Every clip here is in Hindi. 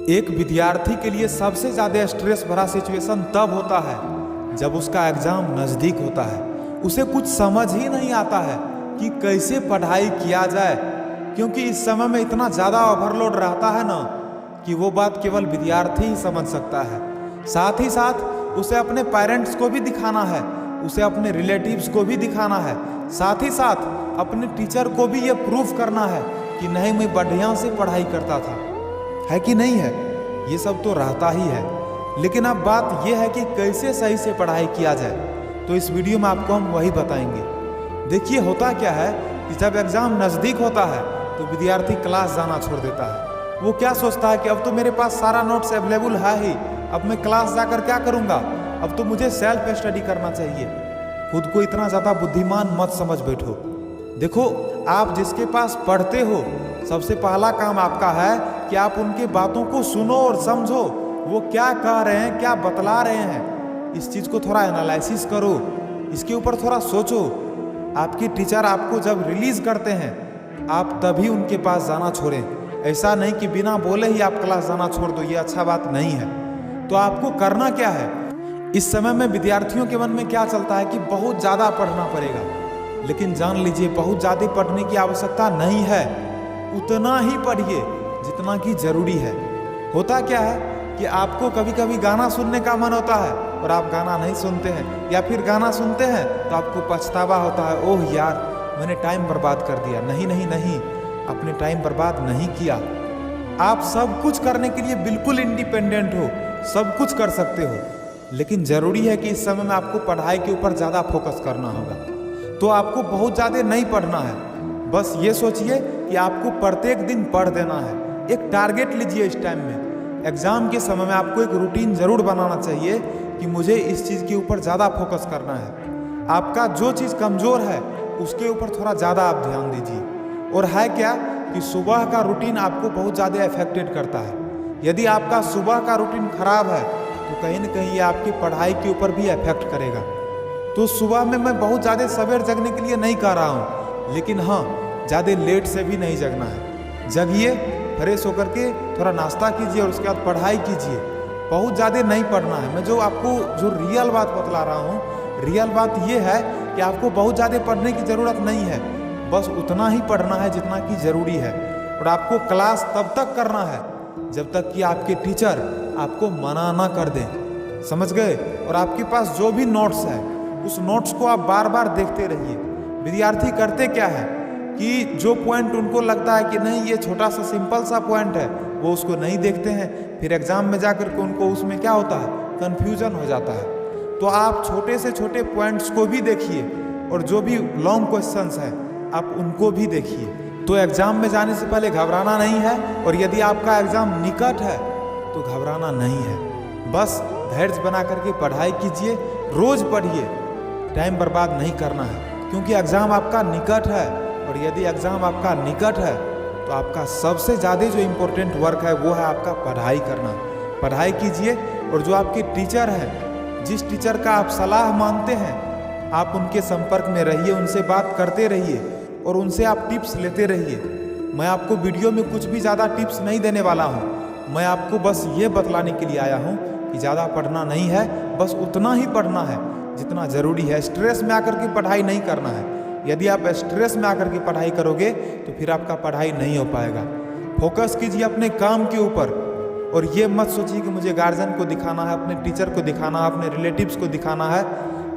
एक विद्यार्थी के लिए सबसे ज़्यादा स्ट्रेस भरा सिचुएशन तब होता है जब उसका एग्ज़ाम नज़दीक होता है। उसे कुछ समझ ही नहीं आता है कि कैसे पढ़ाई किया जाए, क्योंकि इस समय में इतना ज़्यादा ओवरलोड रहता है ना कि वो बात केवल विद्यार्थी ही समझ सकता है। साथ ही साथ उसे अपने पेरेंट्स को भी दिखाना है, उसे अपने रिलेटिव्स को भी दिखाना है, साथ ही साथ अपने टीचर को भी ये प्रूफ करना है कि नहीं, मैं बढ़िया से पढ़ाई करता था। है कि नहीं है? ये सब तो रहता ही है, लेकिन अब बात यह है कि कैसे सही से पढ़ाई किया जाए। तो इस वीडियो में आपको हम वही बताएंगे। देखिए, होता क्या है कि जब एग्ज़ाम नज़दीक होता है तो विद्यार्थी क्लास जाना छोड़ देता है। वो क्या सोचता है कि अब तो मेरे पास सारा नोट्स अवेलेबल है ही, अब मैं क्लास जाकर क्या करूँगा, अब तो मुझे सेल्फ स्टडी करना चाहिए। खुद को इतना ज़्यादा बुद्धिमान मत समझ बैठो। देखो, आप जिसके पास पढ़ते हो, सबसे पहला काम आपका है कि आप उनकी बातों को सुनो और समझो। वो क्या कह रहे हैं, क्या बतला रहे हैं, इस चीज़ को थोड़ा एनालिसिस करो, इसके ऊपर थोड़ा सोचो। आपके टीचर आपको जब रिलीज़ करते हैं, आप तभी उनके पास जाना छोड़ें। ऐसा नहीं कि बिना बोले ही आप क्लास जाना छोड़ दो, ये अच्छा बात नहीं है। तो आपको करना क्या है? इस समय में विद्यार्थियों के मन में क्या चलता है कि बहुत ज़्यादा पढ़ना पड़ेगा, लेकिन जान लीजिए बहुत ज़्यादा पढ़ने की आवश्यकता नहीं है। उतना ही पढ़िए जितना कि ज़रूरी है। होता क्या है कि आपको कभी कभी गाना सुनने का मन होता है और आप गाना नहीं सुनते हैं, या फिर गाना सुनते हैं तो आपको पछतावा होता है, ओह यार, मैंने टाइम बर्बाद कर दिया। नहीं नहीं नहीं, आपने टाइम बर्बाद नहीं किया। आप सब कुछ करने के लिए बिल्कुल इंडिपेंडेंट हो, सब कुछ कर सकते हो, लेकिन ज़रूरी है कि इस समय में आपको पढ़ाई के ऊपर ज़्यादा फोकस करना होगा। तो आपको बहुत ज़्यादा नहीं पढ़ना है, बस ये सोचिए कि आपको प्रत्येक दिन पढ़ देना है। एक टारगेट लीजिए इस टाइम में। एग्ज़ाम के समय में आपको एक रूटीन ज़रूर बनाना चाहिए कि मुझे इस चीज़ के ऊपर ज़्यादा फोकस करना है। आपका जो चीज़ कमज़ोर है उसके ऊपर थोड़ा ज़्यादा आप ध्यान दीजिए। और है क्या कि सुबह का रूटीन आपको बहुत ज़्यादा अफेक्टेड करता है। यदि आपका सुबह का रूटीन खराब है तो कहीं ना कहीं ये आपकी पढ़ाई के ऊपर भी अफेक्ट करेगा। तो सुबह में मैं बहुत ज़्यादा सवेर जगने के लिए नहीं कह रहा हूँ, लेकिन हाँ, ज़्यादा लेट से भी नहीं जगना है। जगिए, फ्रेश होकर के थोड़ा नाश्ता कीजिए और उसके बाद पढ़ाई कीजिए। बहुत ज़्यादा नहीं पढ़ना है। मैं जो आपको जो रियल बात बतला रहा हूँ, रियल बात ये है कि आपको बहुत ज़्यादा पढ़ने की ज़रूरत नहीं है, बस उतना ही पढ़ना है जितना कि ज़रूरी है। और आपको क्लास तब तक करना है जब तक कि आपके टीचर आपको मना ना कर दें, समझ गए? और आपके पास जो भी नोट्स है उस नोट्स को आप बार बार देखते रहिए। विद्यार्थी करते क्या है कि जो पॉइंट उनको लगता है कि नहीं, ये छोटा सा सिंपल सा पॉइंट है, वो उसको नहीं देखते हैं। फिर एग्ज़ाम में जाकर के उनको उसमें क्या होता है, कन्फ्यूजन हो जाता है। तो आप छोटे से छोटे पॉइंट्स को भी देखिए और जो भी लॉन्ग क्वेश्चंस हैं आप उनको भी देखिए। तो एग्ज़ाम में जाने से पहले घबराना नहीं है, और यदि आपका एग्ज़ाम निकट है तो घबराना नहीं है। बस धैर्य बना करके पढ़ाई कीजिए, रोज़ पढ़िए, टाइम बर्बाद नहीं करना है, क्योंकि एग्ज़ाम आपका निकट है। और यदि एग्ज़ाम आपका निकट है तो आपका सबसे ज़्यादा जो इम्पोर्टेंट वर्क है वो है आपका पढ़ाई करना। पढ़ाई कीजिए, और जो आपके टीचर हैं, जिस टीचर का आप सलाह मानते हैं, आप उनके संपर्क में रहिए, उनसे बात करते रहिए और उनसे आप टिप्स लेते रहिए। मैं आपको वीडियो में कुछ भी ज़्यादा टिप्स नहीं देने वाला हूँ। मैं आपको बस ये बतलाने के लिए आया हूँ कि ज़्यादा पढ़ना नहीं है, बस उतना ही पढ़ना है जितना ज़रूरी है। स्ट्रेस में आकर के पढ़ाई नहीं करना है। यदि आप स्ट्रेस में आकर के पढ़ाई करोगे तो फिर आपका पढ़ाई नहीं हो पाएगा। फोकस कीजिए अपने काम के ऊपर, और ये मत सोचिए कि मुझे गार्जियन को दिखाना है, अपने टीचर को दिखाना है, अपने रिलेटिव्स को दिखाना है।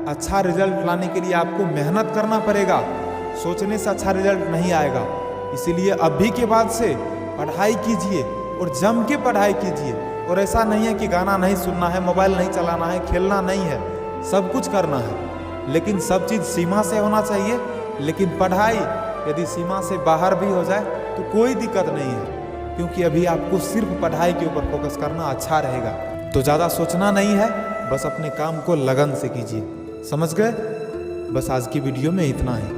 अच्छा रिजल्ट लाने के लिए आपको मेहनत करना पड़ेगा, सोचने से अच्छा रिजल्ट नहीं आएगा। इसीलिए अभी के बाद से पढ़ाई कीजिए और जम के पढ़ाई कीजिए। और ऐसा नहीं है कि गाना नहीं सुनना है, मोबाइल नहीं चलाना है, खेलना नहीं है, सब कुछ करना है, लेकिन सब चीज़ सीमा से होना चाहिए। लेकिन पढ़ाई यदि सीमा से बाहर भी हो जाए तो कोई दिक्कत नहीं है, क्योंकि अभी आपको सिर्फ पढ़ाई के ऊपर फोकस करना अच्छा रहेगा। तो ज़्यादा सोचना नहीं है, बस अपने काम को लगन से कीजिए। समझ गए? बस आज की वीडियो में इतना ही।